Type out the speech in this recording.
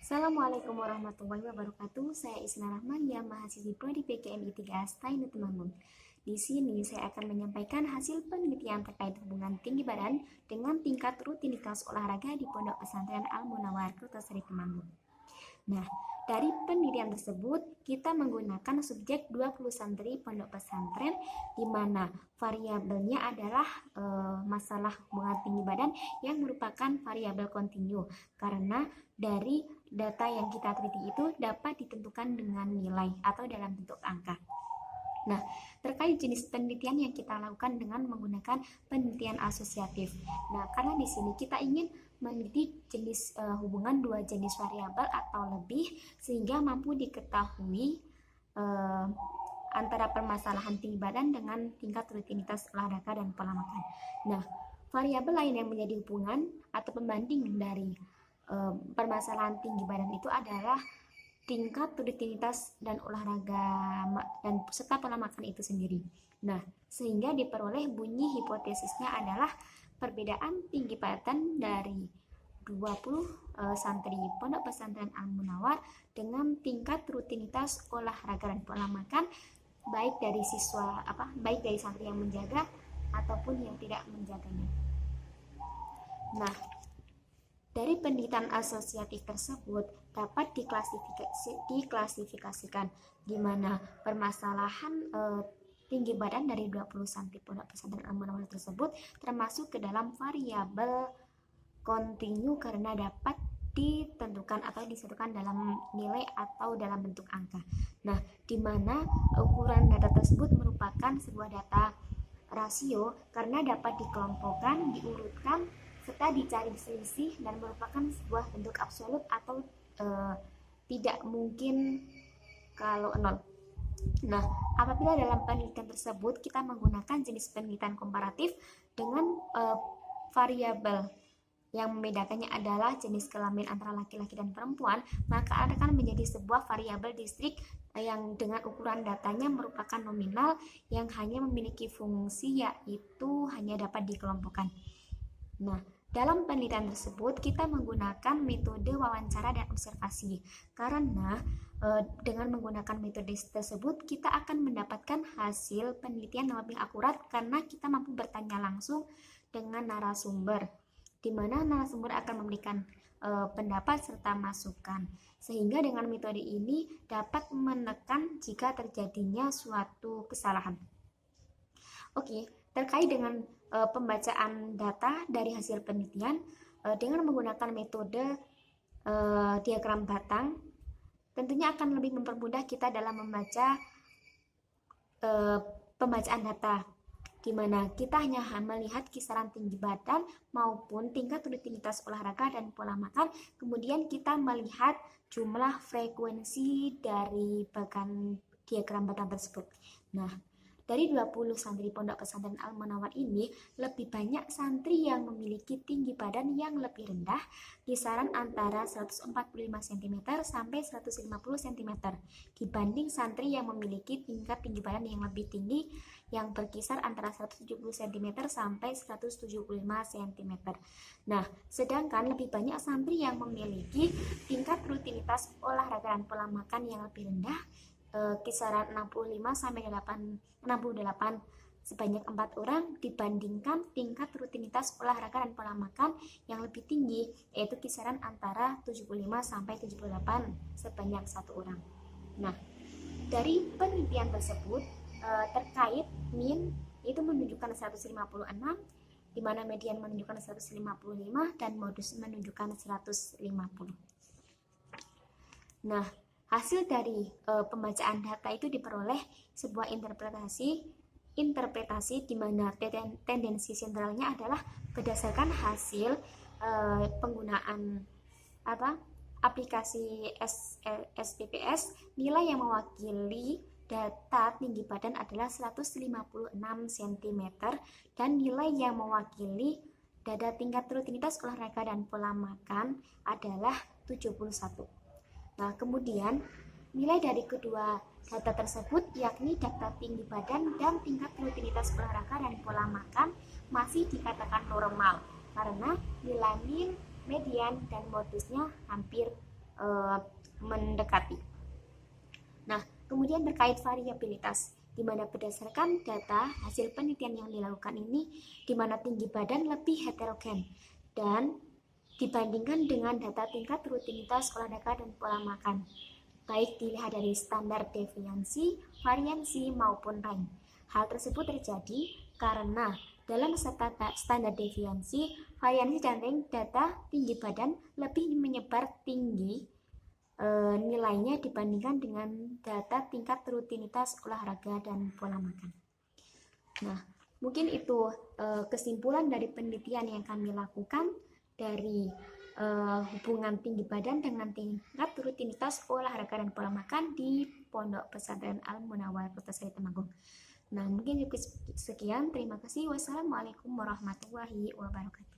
Assalamualaikum warahmatullahi wabarakatuh. Saya Isna Rahmania, mahasiswi Prodi PKMI 3 Stainu Temanggung. Di sini saya akan menyampaikan hasil penelitian terkait hubungan tinggi badan dengan tingkat rutinitas olahraga di Pondok Pesantren Al-Munawwar, Kertosari, Temanggung. Nah, dari penelitian tersebut kita menggunakan subjek 20 santri pondok pesantren, di mana variabelnya adalah masalah hubungan tinggi badan yang merupakan variabel kontinu, karena dari data yang kita teliti itu dapat ditentukan dengan nilai atau dalam bentuk angka. Nah, terkait jenis penelitian yang kita lakukan dengan menggunakan penelitian asosiatif. Nah, karena di sini kita ingin meneliti jenis hubungan dua jenis variabel atau lebih, sehingga mampu diketahui antara permasalahan tinggi badan dengan tingkat rutinitas olahraga dan pola makan. Nah, variabel lain yang menjadi hubungan atau pembanding dari permasalahan tinggi badan itu adalah tingkat rutinitas dan olahraga dan serta pola makan itu sendiri. Nah, sehingga diperoleh bunyi hipotesisnya adalah perbedaan tinggi badan dari 20 santri Pondok Pesantren Al-Munawwar dengan tingkat rutinitas olahraga dan pola makan baik dari santri yang menjaga ataupun yang tidak menjaganya. Nah, dari penelitian asosiatif tersebut dapat diklasifikasikan di mana permasalahan tinggi badan dari 20 santri Pondok Pesantren Al-Munawwar tersebut termasuk ke dalam variabel kontinu karena dapat ditentukan atau disatukan dalam nilai atau dalam bentuk angka. Nah, di mana ukuran data tersebut merupakan sebuah data rasio karena dapat dikelompokkan, diurutkan, serta dicari selisih dan merupakan sebuah bentuk absolut atau tidak mungkin kalau nol. Nah, apabila dalam penelitian tersebut kita menggunakan jenis penelitian komparatif dengan variabel yang membedakannya adalah jenis kelamin antara laki-laki dan perempuan, maka akan menjadi sebuah variabel distrik yang dengan ukuran datanya merupakan nominal yang hanya memiliki fungsi, yaitu hanya dapat dikelompokkan. Nah, dalam penelitian tersebut kita menggunakan metode wawancara dan observasi, karena dengan menggunakan metode tersebut kita akan mendapatkan hasil penelitian yang lebih akurat karena kita mampu bertanya langsung dengan narasumber, di mana narasumber akan memberikan pendapat serta masukan, sehingga dengan metode ini dapat menekan jika terjadinya suatu kesalahan. Oke, terkait dengan pembacaan data dari hasil penelitian dengan menggunakan metode diagram batang, tentunya akan lebih mempermudah kita dalam membaca pembacaan data, di mana kita hanya melihat kisaran tinggi badan maupun tingkat rutinitas olahraga dan pola makan, kemudian kita melihat jumlah frekuensi dari bagan diagram batang tersebut. Nah, dari 20 santri Pondok Pesantren Al-Munawwar ini, lebih banyak santri yang memiliki tinggi badan yang lebih rendah, kisaran antara 145 cm sampai 150 cm, dibanding santri yang memiliki tingkat tinggi badan yang lebih tinggi, yang berkisar antara 170 cm sampai 175 cm. Nah, sedangkan lebih banyak santri yang memiliki tingkat rutinitas olahraga dan pola makan yang lebih rendah, kisaran 65 sampai 68 sebanyak 4 orang, dibandingkan tingkat rutinitas olahraga dan pola makan yang lebih tinggi, yaitu kisaran antara 75 sampai 78 sebanyak 1 orang. Nah, dari penelitian tersebut terkait min itu menunjukkan 156, di mana median menunjukkan 155 dan modus menunjukkan 150. Nah, hasil dari pembacaan data itu diperoleh sebuah interpretasi di mana tendensi sentralnya adalah berdasarkan hasil penggunaan aplikasi SPPS. Nilai yang mewakili data tinggi badan adalah 156 cm dan nilai yang mewakili data tingkat rutinitas olahraga dan pola makan adalah 71. Nah, kemudian nilai dari kedua data tersebut, yakni data tinggi badan dan tingkat rutinitas olahraga dan pola makan, masih dikatakan normal karena nilai min, median, dan modusnya hampir mendekati. Nah, kemudian terkait variabilitas, di mana berdasarkan data hasil penelitian yang dilakukan ini, di mana tinggi badan lebih heterogen dan dibandingkan dengan data tingkat rutinitas olahraga dan pola makan, baik dilihat dari standar deviansi, variansi, maupun rank. Hal tersebut terjadi karena dalam standar deviansi, variansi, dan rank data tinggi badan lebih menyebar tinggi nilainya dibandingkan dengan data tingkat rutinitas olahraga dan pola makan. Nah, mungkin itu kesimpulan dari penelitian yang kami lakukan dari hubungan tinggi badan dengan tingkat rutinitas olahraga dan pola makan di Pondok Pesantren Al Munawwar Kota Sari Temanggung. Nah, mungkin sekian. Terima kasih. Wassalamualaikum warahmatullahi wabarakatuh.